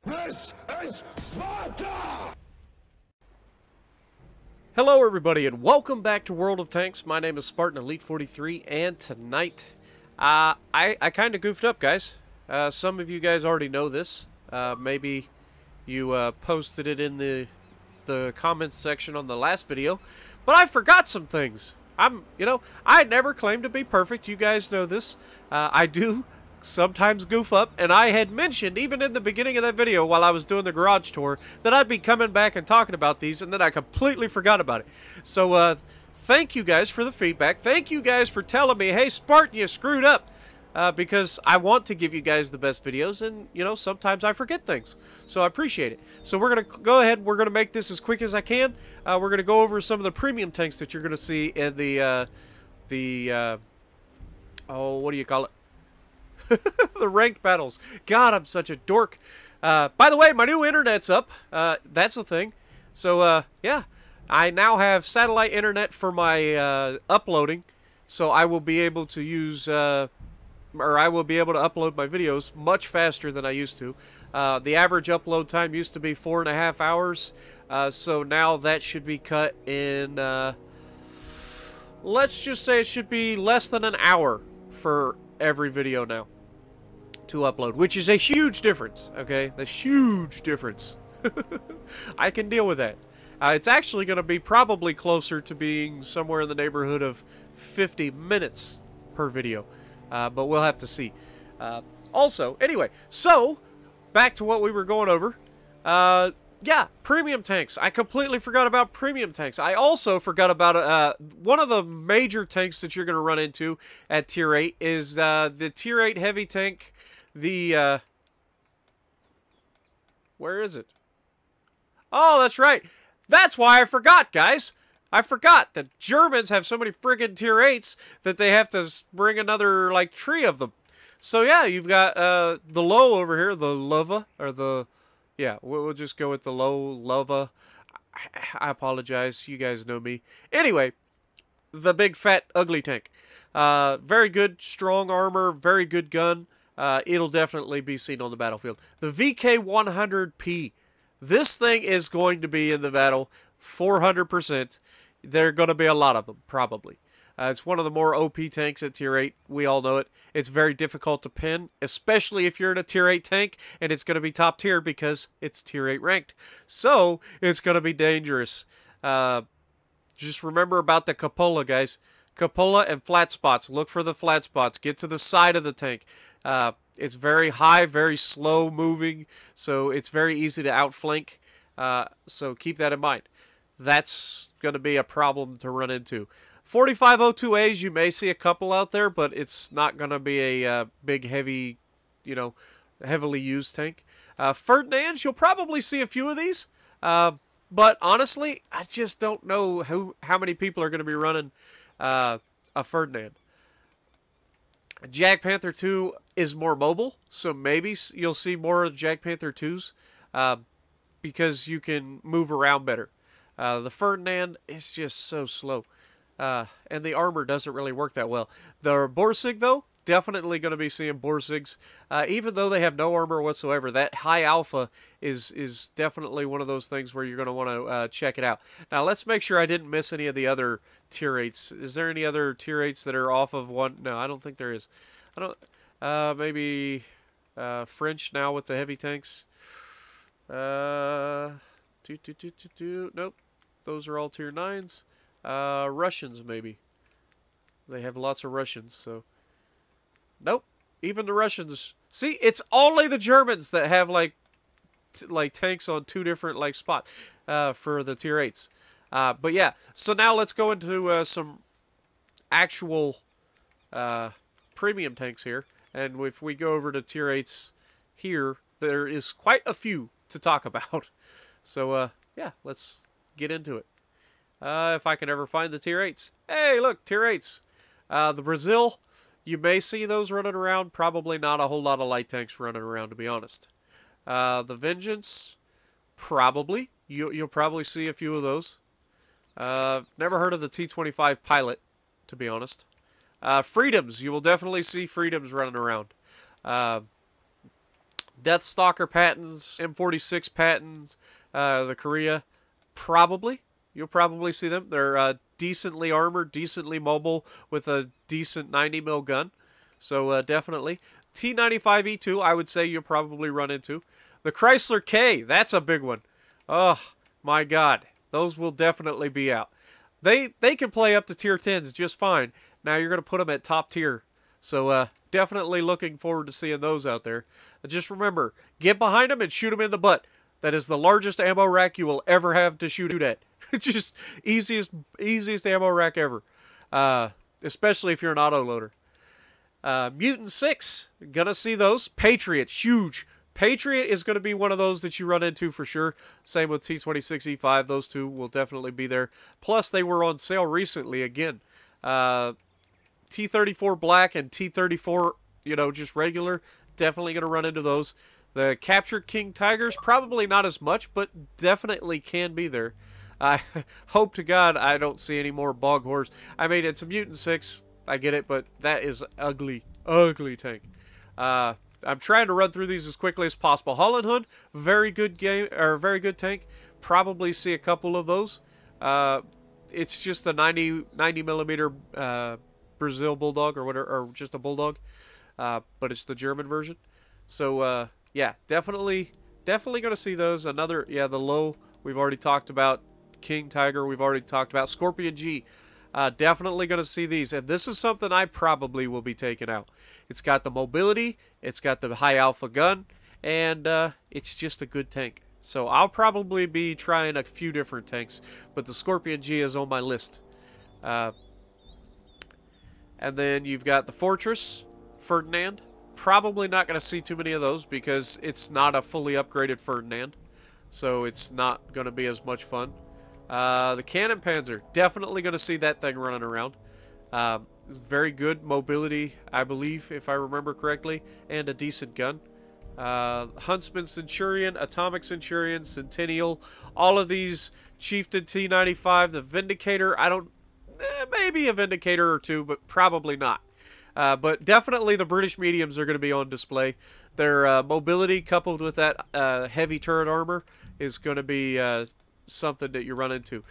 This is Sparta! Hello everybody and welcome back to World of Tanks. My name is Spartan Elite 43 and tonight I kind of goofed up, guys. Some of you guys already know this. Maybe you posted it in the comments section on the last video, but I forgot some things. I never claim to be perfect. You guys know this. I do sometimes goof up, and I had mentioned even in the beginning of that video while I was doing the garage tour that I'd be coming back and talking about these, and then I completely forgot about it. So thank you guys for the feedback. Thank you guys for telling me, hey Spartan, you screwed up, because I want to give you guys the best videos, and sometimes I forget things, so I appreciate it. So we're gonna go ahead, we're gonna make this as quick as I can. We're gonna go over some of the premium tanks that you're gonna see in the oh, what do you call it? The ranked battles. God, I'm such a dork. By the way, my new internet's up. That's the thing. So, yeah. I now have satellite internet for my uploading. So I will be able to use, or I will be able to upload my videos much faster than I used to. The average upload time used to be 4.5 hours. So now that should be cut in, let's just say it should be less than an hour for every video now to upload, which is a huge difference, okay? That's huge difference. I can deal with that. It's actually going to be probably closer to being somewhere in the neighborhood of 50 minutes per video, but we'll have to see. Also, anyway, so back to what we were going over. Yeah, premium tanks. I completely forgot about premium tanks. I also forgot about one of the major tanks that you're going to run into at Tier 8 is the Tier 8 heavy tank. The, where is it? Oh, that's right. That's why I forgot, guys. I forgot that Germans have so many friggin' Tier 8s that they have to bring another, like, tree of them. So, yeah, you've got the low over here, the Lova, or the... Yeah, we'll just go with the low Lova. I apologize. You guys know me. Anyway, the big, fat, ugly tank. Very good, strong armor, very good gun. It'll definitely be seen on the battlefield. The VK100P. This thing is going to be in the battle 400%. There are going to be a lot of them, probably. It's one of the more OP tanks at Tier 8. We all know it. It's very difficult to pin, especially if you're in a Tier 8 tank, and it's going to be top tier because it's Tier 8 ranked. So, it's going to be dangerous. Just remember about the cupola, guys. Cupola and flat spots. Look for the flat spots. Get to the side of the tank. It's very high, very slow moving, so it's very easy to outflank. So keep that in mind. That's going to be a problem to run into. 4502As, you may see a couple out there, but it's not going to be a big, heavy, heavily used tank. Ferdinands, you'll probably see a few of these, but honestly, I just don't know how many people are going to be running a Ferdinand. Jag Panther 2 is more mobile, so maybe you'll see more of Jag Panther 2s because you can move around better. The Ferdinand is just so slow, and the armor doesn't really work that well. The Borsig, though, definitely going to be seeing Borsigs. Even though they have no armor whatsoever, that high alpha is definitely one of those things where you're going to want to check it out. Now, let's make sure I didn't miss any of the other Tier 8s. Is there any other Tier 8s that are off of one? No, I don't think there is. I don't... maybe French now with the heavy tanks. Nope. Those are all Tier 9s. Russians, maybe. They have lots of Russians, so... Nope. Even the Russians. See, it's only the Germans that have like tanks on two different spots for the Tier 8s. But yeah, so now let's go into some actual premium tanks here. And if we go over to Tier 8s here, there is quite a few to talk about. So yeah, let's get into it. If I can ever find the Tier 8s. Hey, look, Tier 8s. The Brazil... You may see those running around. Probably not a whole lot of light tanks running around, to be honest. The Vengeance, probably. You'll probably see a few of those. Never heard of the T-25 Pilot, to be honest. Freedoms, you will definitely see Freedoms running around. Deathstalker Pattons, M46 Pattons, the Korea, probably. You'll probably see them. They're decently armored, decently mobile, with a decent 90 mil gun. So definitely. T95E2, I would say you'll probably run into. The Chrysler K, that's a big one. Oh, my God. Those will definitely be out. They can play up to tier 10s just fine. Now you're going to put them at top tier. So definitely looking forward to seeing those out there. Just remember, get behind them and shoot them in the butt. That is the largest ammo rack you will ever have to shoot at. Just easiest ammo rack ever. Especially if you're an autoloader. Mutant 6, gonna see those. Patriot, huge. Patriot is going to be one of those that you run into for sure. Same with T26E5. Those two will definitely be there. Plus, they were on sale recently again. T34 Black and T34, just regular. Definitely going to run into those. The Capture King Tigers, probably not as much, but definitely can be there. I hope to God I don't see any more Bog Horse. I mean, it's a Mutant 6. I get it, but that is ugly, ugly tank. I'm trying to run through these as quickly as possible. Holland Hood, very good game, or very good tank. Probably see a couple of those. It's just a 90 millimeter Brazil Bulldog or whatever, or just a Bulldog, but it's the German version. So yeah, definitely going to see those. Another, yeah, the low we've already talked about. King Tiger we've already talked about. Scorpion G. Definitely going to see these, and this is something I probably will be taking out. It's got the mobility, it's got the high alpha gun, and it's just a good tank. So I'll probably be trying a few different tanks, but the Scorpion G is on my list. And then you've got the Fortress Ferdinand. Probably not going to see too many of those because it's not a fully upgraded Ferdinand, so it's not going to be as much fun. The Cannon Panzer, definitely going to see that thing running around. It's very good mobility, I believe, if I remember correctly, and a decent gun. Huntsman Centurion, Atomic Centurion, Centennial, all of these, Chieftain T95, the Vindicator, I don't, maybe a Vindicator or two, but probably not. But definitely the British mediums are going to be on display. Their mobility coupled with that heavy turret armor is going to be something that you run into,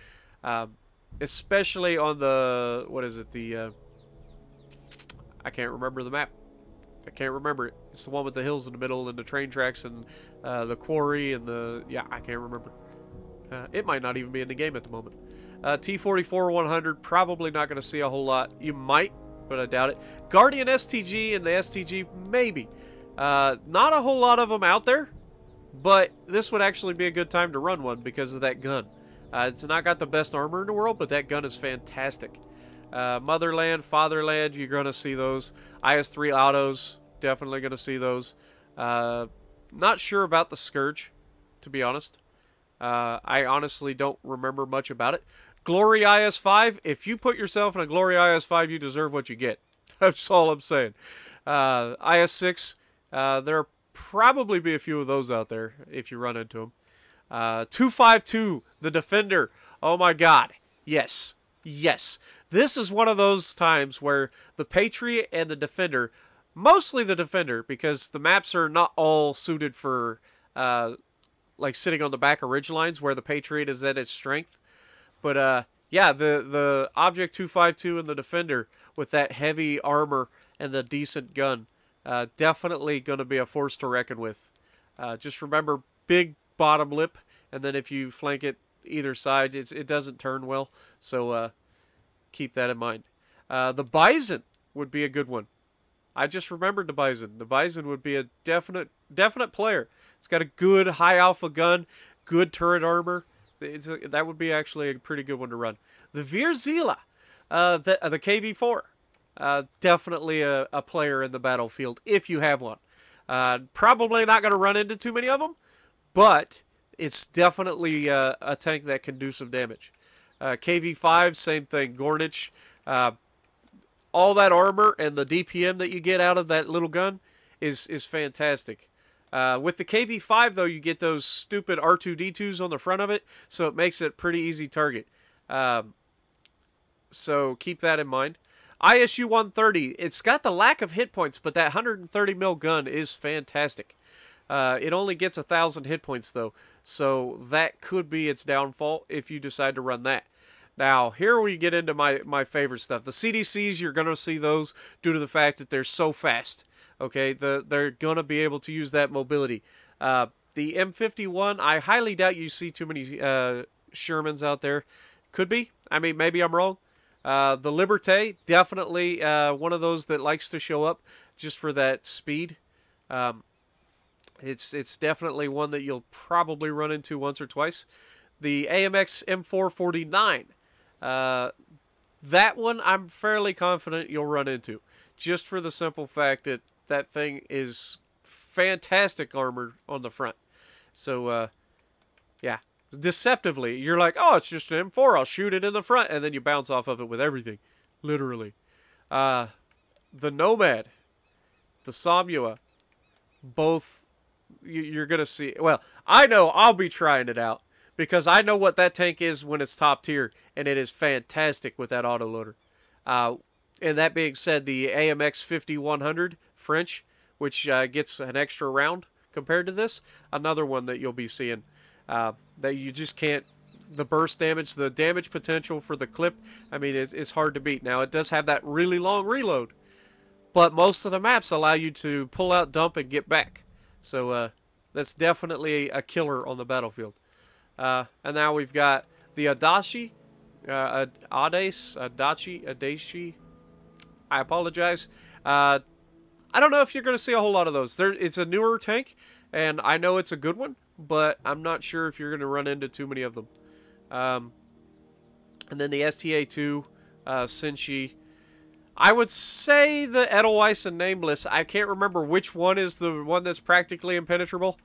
especially on the, what is it, the I can't remember the map. I can't remember it. It's the one with the hills in the middle and the train tracks and the quarry and the, yeah, I can't remember. It might not even be in the game at the moment. T44-100, probably not going to see a whole lot. You might, but I doubt it. Guardian STG and the STG, maybe. Not a whole lot of them out there. But this would actually be a good time to run one because of that gun. It's not got the best armor in the world, but that gun is fantastic. Motherland, Fatherland, you're going to see those. IS-3 autos, definitely going to see those. Not sure about the Scourge, to be honest. I honestly don't remember much about it. Glory IS-5, if you put yourself in a Glory IS-5, you deserve what you get. That's all I'm saying. IS-6, there are probably be a few of those out there if you run into them. 252, the Defender. Oh my God. Yes. Yes. This is one of those times where the Patriot and the Defender, mostly the Defender, because the maps are not all suited for like sitting on the back of ridge lines where the Patriot is at its strength. But yeah, the Object 252 and the Defender with that heavy armor and the decent gun, definitely going to be a force to reckon with. Just remember, big bottom lip, and then if you flank it either side, it doesn't turn well. So keep that in mind. The Bison would be a good one. I just remembered the Bison. The Bison would be a definite player. It's got a good high alpha gun, good turret armor. That would be actually a pretty good one to run. The Veerzila, the KV-4. Definitely a player in the battlefield if you have one. Probably not going to run into too many of them, but it's definitely a tank that can do some damage. KV-5, same thing. Gornich, all that armor and the DPM that you get out of that little gun is fantastic. With the KV-5, though, you get those stupid R2-D2s on the front of it, so it makes it a pretty easy target. So keep that in mind. ISU-130, it's got the lack of hit points, but that 130 mil gun is fantastic. It only gets 1,000 hit points though, so that could be its downfall if you decide to run that. Now, here we get into my favorite stuff. The CDCs, you're going to see those due to the fact that they're so fast. Okay, they're going to be able to use that mobility. The M51, I highly doubt you see too many Shermans out there. Could be. I mean, maybe I'm wrong. The Liberté, definitely one of those that likes to show up just for that speed. It's definitely one that you'll probably run into once or twice. The AMX M449. That one I'm fairly confident you'll run into, just for the simple fact that that thing is fantastic armor on the front. So, yeah, deceptively, you're like, oh, it's just an M4, I'll shoot it in the front, and then you bounce off of it with everything, literally. The Nomad, the Samua, both, you're going to see, well, I know I'll be trying it out, because I know what that tank is when it's top tier, and it is fantastic with that autoloader. And that being said, the AMX 5100 French, which gets an extra round compared to this, another one that you'll be seeing that you just can't, the burst damage, the damage potential for the clip, I mean, it's hard to beat. Now, it does have that really long reload, but most of the maps allow you to pull out, dump, and get back. So that's definitely a killer on the battlefield. And now we've got the Adachi, Adachi. I apologize. I don't know if you're going to see a whole lot of those. It's a newer tank, and I know it's a good one, but I'm not sure if you're going to run into too many of them. And then the STA-2, Senshi. I would say the Edelweiss and Nameless. I can't remember which one is the one that's practically impenetrable.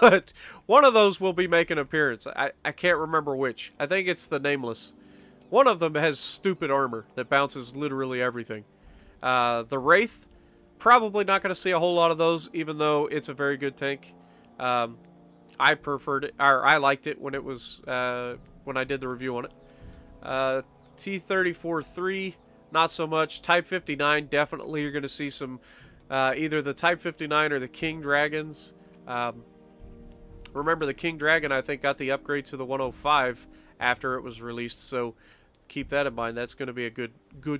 But one of those will be making an appearance. I can't remember which. I think it's the Nameless. One of them has stupid armor that bounces literally everything. The Wraith, probably not going to see a whole lot of those, even though it's a very good tank. I preferred it, or I liked it when it was when I did the review on it. T-34-3, not so much. Type 59, definitely you're going to see some either the Type 59 or the King Dragons. Remember, the King Dragon, I think, got the upgrade to the 105 after it was released, so keep that in mind. That's going to be a good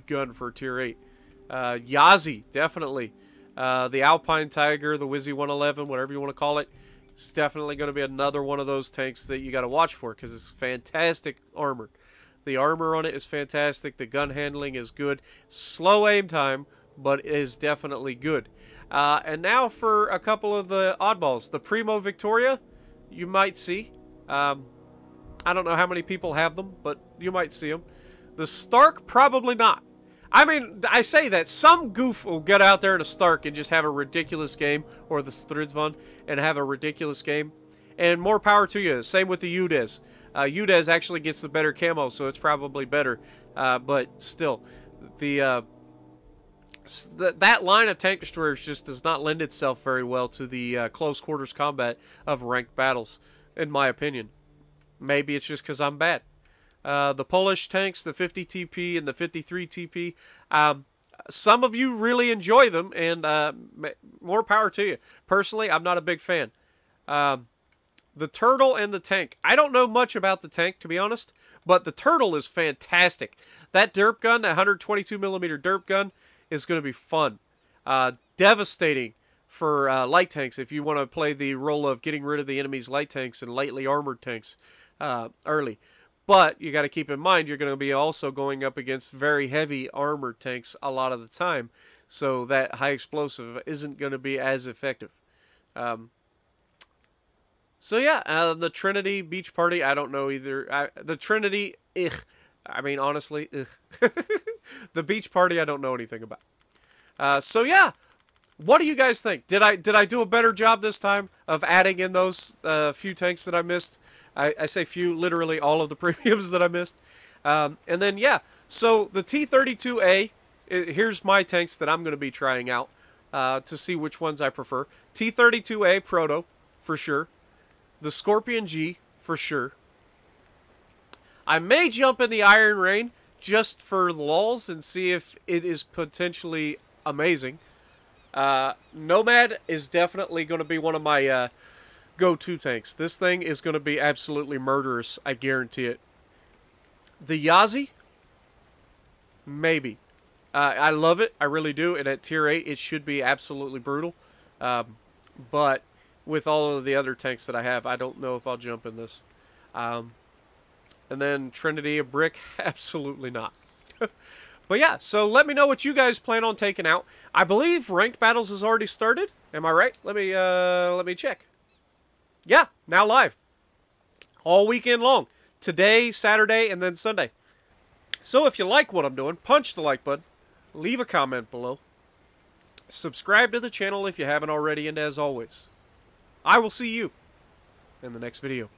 gun for Tier 8. Yazi, definitely. The Alpine Tiger, the Wizzy 111, whatever you want to call it, it's definitely going to be another one of those tanks that you got to watch for, because it's fantastic armor. The armor on it is fantastic. The gun handling is good. Slow aim time, but is definitely good. And now for a couple of the oddballs. The Primo Victoria, you might see. I don't know how many people have them, but you might see them. The Stark, probably not. I mean, I say that. Some goof will get out there in a Stark and just have a ridiculous game, or the Stridsvon, and have a ridiculous game. And more power to you. Same with the Udez. Udez actually gets the better camo, so it's probably better. But still, that line of tank destroyers just does not lend itself very well to the close quarters combat of ranked battles, in my opinion. Maybe it's just because I'm bad. The Polish tanks, the 50 TP and the 53 TP, some of you really enjoy them, and more power to you. Personally, I'm not a big fan. The Turtle and the tank. I don't know much about the tank, to be honest, but the Turtle is fantastic. That derp gun, that 122mm derp gun, is going to be fun. Devastating for light tanks if you want to play the role of getting rid of the enemy's light tanks and lightly armored tanks early. But you got to keep in mind you're going to be also going up against very heavy armored tanks a lot of the time, so that high explosive isn't going to be as effective. So yeah, the Trinity Beach Party, I don't know either. The Trinity, ugh. I mean, honestly, ugh. The Beach Party, I don't know anything about. So yeah, what do you guys think? Did I do a better job this time of adding in those few tanks that I missed? I say few, literally all of the premiums that I missed. And then yeah, so the T-32A, here's my tanks that I'm going to be trying out to see which ones I prefer. T-32A Proto, for sure. The Scorpion G, for sure. I may jump in the Iron Rain just for lulz and see if it is potentially amazing. Nomad is definitely going to be one of my go-to tanks. This thing is going to be absolutely murderous. I guarantee it. The Yazi, maybe. I love it. I really do. And at tier 8, it should be absolutely brutal. But with all of the other tanks that I have, I don't know if I'll jump in this. And then Trinity of Brick, absolutely not. But yeah, so let me know what you guys plan on taking out. I believe ranked battles has already started. Am I right? Let me check. Yeah, now live. All weekend long. Today, Saturday, and then Sunday. So if you like what I'm doing, punch the like button. Leave a comment below. Subscribe to the channel if you haven't already, and as always, I will see you in the next video.